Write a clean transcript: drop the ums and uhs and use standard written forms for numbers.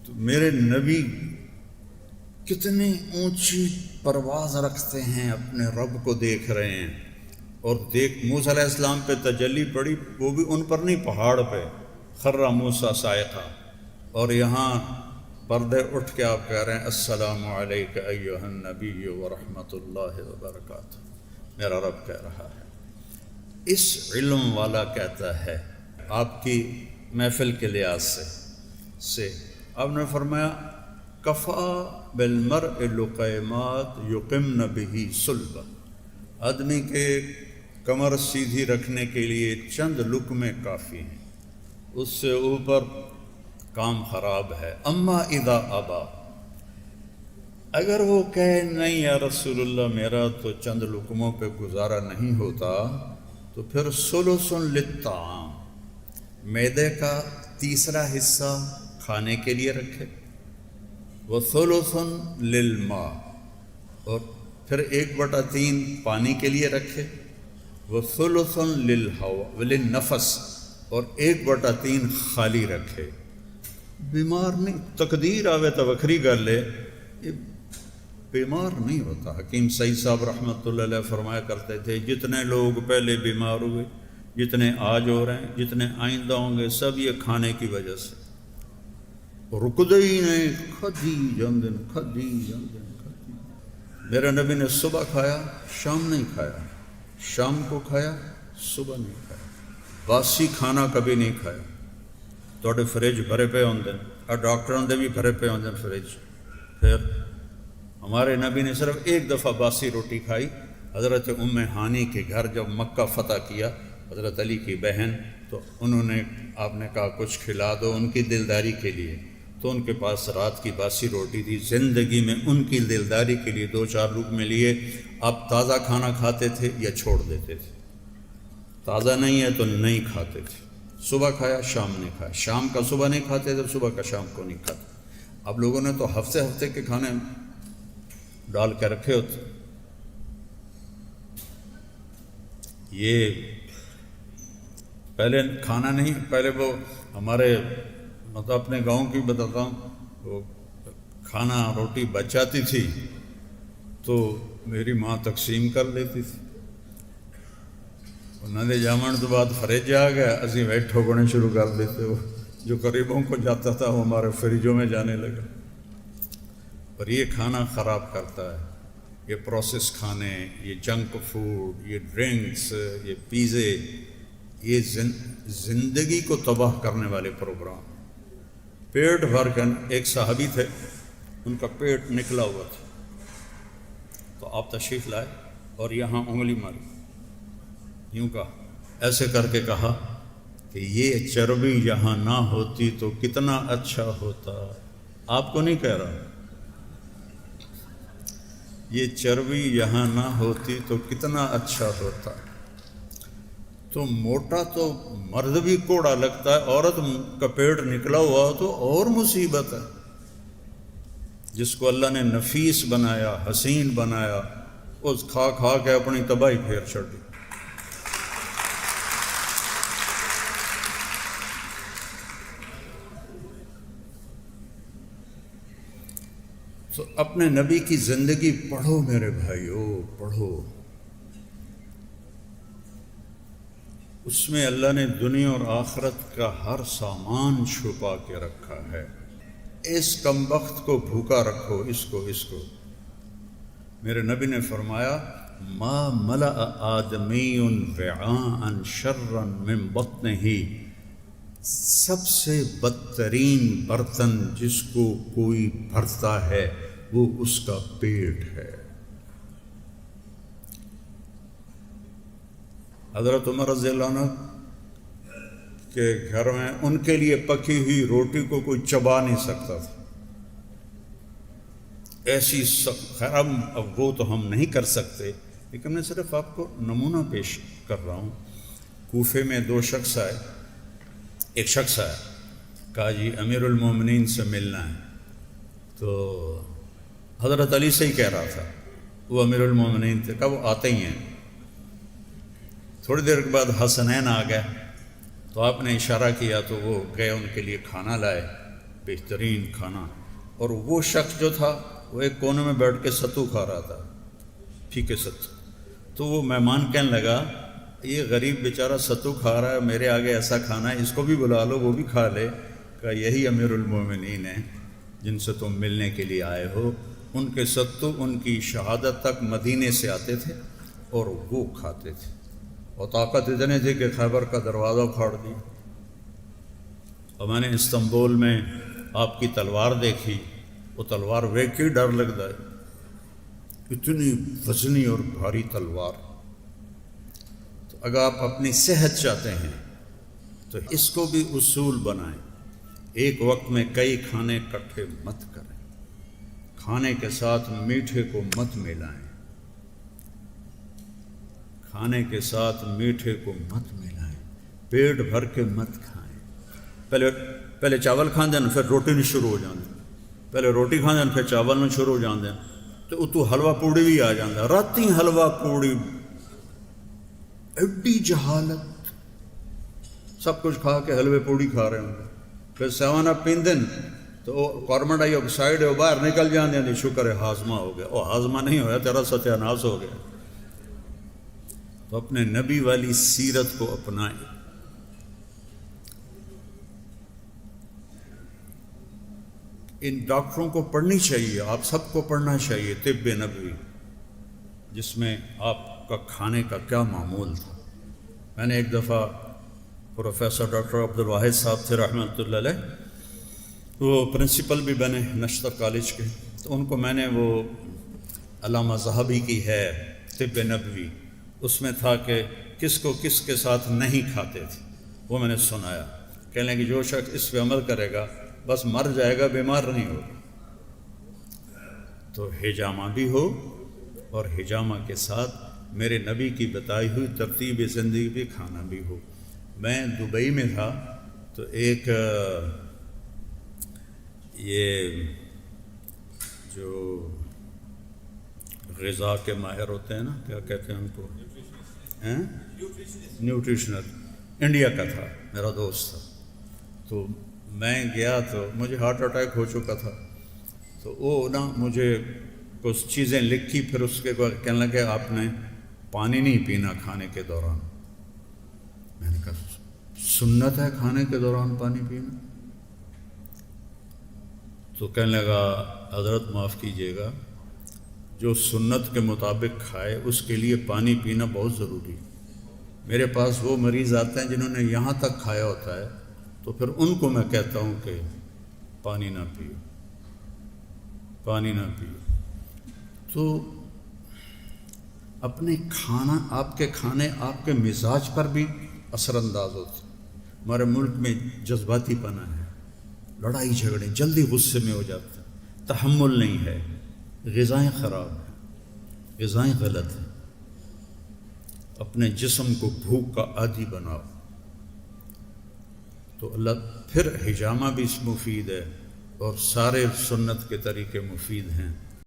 تو میرے نبی کتنی اونچی پرواز رکھتے ہیں، اپنے رب کو دیکھ رہے ہیں، اور موسیٰ علیہ السلام پہ تجلی پڑی، وہ بھی ان پر نہیں، پہاڑ پہ خر موسیٰ صاعقہ، اور یہاں پردے اٹھ کے آپ کہہ رہے ہیں السلام علیک ایھا النبی ورحمۃ اللہ وبرکاتہ۔ میرا رب کہہ رہا ہے، اس علم والا کہتا ہے آپ کی محفل کے لحاظ سے آپ نے فرمایا کفا بالمرء لقیمات یقمن بہ صلبہ، آدمی کے کمر سیدھی رکھنے کے لیے چند لقمے کافی ہیں، اس سے اوپر کام خراب ہے۔ اما اذا ابا، اگر وہ کہے نہیں یا رسول اللہ میرا تو چند لقموں پہ گزارا نہیں ہوتا، تو پھر ثلث للطعام، معدے کا تیسرا حصہ کھانے کے لیے رکھے، وثلث للماء، اور پھر 1/3 پانی کے لیے رکھے، وثلث للنفس، اور 1/3 خالی رکھے۔ بیمار نہیں، تقدیر آوے تو وکھری گل ہے، یہ بیمار نہیں ہوتا۔ حکیم سعید صاحب رحمۃ اللہ علیہ فرمایا کرتے تھے جتنے لوگ پہلے بیمار ہوئے، جتنے آج ہو رہے ہیں، جتنے آئندہ ہوں گے، سب یہ کھانے کی وجہ سے رکدے ہی نہیں، کھدی جاندن کھدی جاندن کھدی۔ میرے نبی نے صبح کھایا، شام نہیں کھایا، شام کو کھایا، صبح نہیں کھایا، باسی کھانا کبھی نہیں کھایا۔ توڑے فریج بھرے پہ ہوندے، اور ڈاکٹروں دے بھی بھرے پہ ہوندے فریج۔ پھر ہمارے نبی نے صرف ایک دفعہ باسی روٹی کھائی، حضرت ام ہانی کے گھر جب مکہ فتح کیا، حضرت علی کی بہن، تو انہوں نے آپ نے کہا کچھ کھلا دو ان کی دلداری کے لیے، تو ان کے پاس رات کی باسی روٹی تھی۔ زندگی میں ان کی دلداری کے لیے 2-4 لقمے لیے۔ آپ تازہ کھانا کھاتے تھے یا چھوڑ دیتے تھے؟ تازہ نہیں ہے تو نہیں کھاتے تھے۔ صبح کھایا، شام نہیں کھایا، شام کا صبح نہیں کھاتے تھے، صبح کا شام کو نہیں کھاتے۔ اب لوگوں نے تو ہفتے کے کھانے ڈال کے رکھے ہوتے۔ یہ پہلے کھانا نہیں، پہلے وہ ہمارے مطلب اپنے گاؤں کی بتاتا ہوں، وہ کھانا روٹی بچ جاتی تھی تو میری ماں تقسیم کر لیتی تھی۔ انہوں نے جامن تو بعد فریج آ گیا، اسی ویٹ ٹھوکنے شروع کر دیتے، وہ جو قریبوں کو جاتا تھا وہ ہمارے فریجوں میں جانے لگا۔ اور یہ کھانا خراب کرتا ہے، یہ پروسیس کھانے، یہ جنک فوڈ، یہ ڈرنکس، یہ پیزے، یہ زندگی کو تباہ کرنے والے پروگرام۔ پیٹ بھر کر، ایک صحابی تھے ان کا پیٹ نکلا ہوا تھا، تو آپ تشریف لائے اور یہاں انگلی ماری، یوں کہا، ایسے کر کے کہا کہ یہ چربی یہاں نہ ہوتی تو کتنا اچھا ہوتا۔ آپ کو نہیں کہہ رہا، یہ چربی یہاں نہ ہوتی تو کتنا اچھا ہوتا۔ تو موٹا تو مرد بھی کوڑا لگتا ہے، عورت کا پیٹ نکلا ہوا ہو تو اور مصیبت ہے۔ جس کو اللہ نے نفیس بنایا، حسین بنایا، اس کھا کھا کے اپنی تباہی پھیر چھڑ دی۔ تو اپنے نبی کی زندگی پڑھو میرے بھائیو، پڑھو۔ اس میں اللہ نے دنیا اور آخرت کا ہر سامان چھپا کے رکھا ہے۔ اس کم بخت کو بھوکا رکھو، اس کو۔ میرے نبی نے فرمایا ما ملأ آدمی وعاء شرا من بطنہ، سب سے بدترین برتن جس کو کوئی بھرتا ہے وہ اس کا پیٹ ہے۔ حضرت عمر رضی اللہ عنہ کے گھر میں ان کے لیے پکی ہوئی روٹی کو کوئی چبا نہیں سکتا تھا، ایسی خیر اب وہ تو ہم نہیں کر سکتے، لیکن میں صرف آپ کو نمونہ پیش کر رہا ہوں۔ کوفے میں 2 شخص آئے، ایک شخص آیا، کہا جی امیر المومنین سے ملنا ہے، تو حضرت علی سے ہی کہہ رہا تھا، وہ امیر المومنین تھے، کہا وہ آتے ہی ہیں۔ تھوڑی دیر کے بعد حسنین آ گئے، تو آپ نے اشارہ کیا تو وہ گئے، ان کے لیے کھانا لائے، بہترین کھانا. اور وہ شخص جو تھا وہ ایک کونے میں بیٹھ کے ستو کھا رہا تھا، پھیکے ستو. تو وہ مہمان کہنے لگا یہ غریب بیچارہ ستو کھا رہا ہے، میرے آگے ایسا کھانا ہے، اس کو بھی بلا لو وہ بھی کھا لے. کہ یہی امیر المومنین ہیں جن سے تم ملنے کے لیے آئے ہو. ان کے ستو ان کی شہادت تک مدینے سے آتے تھے اور وہ کھاتے تھے، اور طاقت اتنے تھی کہ خیبر کا دروازہ پھاڑ دیا. اور میں نے استنبول میں آپ کی تلوار دیکھی، وہ تلوار ویکھ کے ڈر لگتا ہے، اتنی وزنی اور بھاری تلوار. تو اگر آپ اپنی صحت چاہتے ہیں تو اس کو بھی اصول بنائیں. ایک وقت میں کئی کھانے اکٹھے مت کریں، کھانے کے ساتھ میٹھے کو مت ملائیں، کھانے کے ساتھ میٹھے کو مت ملائیں، پیٹ بھر کے مت کھائیں. پہلے چاول کھان دیں پھر روٹی نہیں شروع ہو جاندے، پہلے روٹی کھان دیں پھر چاول میں شروع ہو جاندے. تو اتو حلوہ پوڑی بھی آ جاندہ، راتی حلوہ پوڑی، ایڈی جہالت. سب کچھ کھا کے حلوے پوڑی کھا رہے ہوں. پھر سیوان اپ پیندیں تو کاربن ڈائی آکسائڈ ہے باہر نکل جاندے ہیں. شکر ہے ہاضمہ ہو گیا. وہ ہاضمہ نہیں ہویا، تیرا ستیہ ناس ہو گیا. تو اپنے نبی والی سیرت کو اپنائیں. ان ڈاکٹروں کو پڑھنی چاہیے، آپ سب کو پڑھنا چاہیے طب نبوی، جس میں آپ کا کھانے کا کیا معمول تھا. میں نے ایک دفعہ پروفیسر ڈاکٹر عبدالواحد صاحب تھے رحمۃ اللہ علیہ، وہ پرنسپل بھی بنے نشتر کالج کے. تو ان کو میں نے وہ علامہ ذہبی کی ہے طب نبوی، اس میں تھا کہ کس کو کس کے ساتھ نہیں کھاتے تھے، وہ میں نے سنایا. کہنے کہ جو شخص اس پہ عمل کرے گا بس مر جائے گا، بیمار نہیں ہوگا. تو حجامہ بھی ہو اور حجامہ کے ساتھ میرے نبی کی بتائی ہوئی ترتیب زندگی بھی کھانا بھی ہو. میں دبئی میں تھا تو ایک یہ جو غذا کے ماہر ہوتے ہیں نا، کیا کہتے ہیں ان کو، نیوٹریشنل، انڈیا کا تھا، میرا دوست تھا. تو میں گیا تو مجھے ہارٹ اٹیک ہو چکا تھا. تو وہ نا مجھے کچھ چیزیں لکھی، پھر اس کے بعد کہنے لگے آپ نے پانی نہیں پینا کھانے کے دوران. میں نے کہا سنت ہے کھانے کے دوران پانی پینا؟ تو کہنے لگا حضرت معاف کیجیے گا، جو سنت کے مطابق کھائے اس کے لیے پانی پینا بہت ضروری. میرے پاس وہ مریض آتے ہیں جنہوں نے یہاں تک کھایا ہوتا ہے، تو پھر ان کو میں کہتا ہوں کہ پانی نہ پیو، پانی نہ پیو. تو اپنے کھانا، آپ کے کھانے آپ کے مزاج پر بھی اثر انداز ہوتے. ہمارے ملک میں جذباتی پنا ہے، لڑائی جھگڑے، جلدی غصے میں ہو جاتے ہیں، تحمل نہیں ہے، غذائیں خراب ہیں، غذائیں غلط ہیں. اپنے جسم کو بھوک کا عادی بناؤ. تو اللہ پھر حجامہ بھی مفید ہے اور سارے سنت کے طریقے مفید ہیں.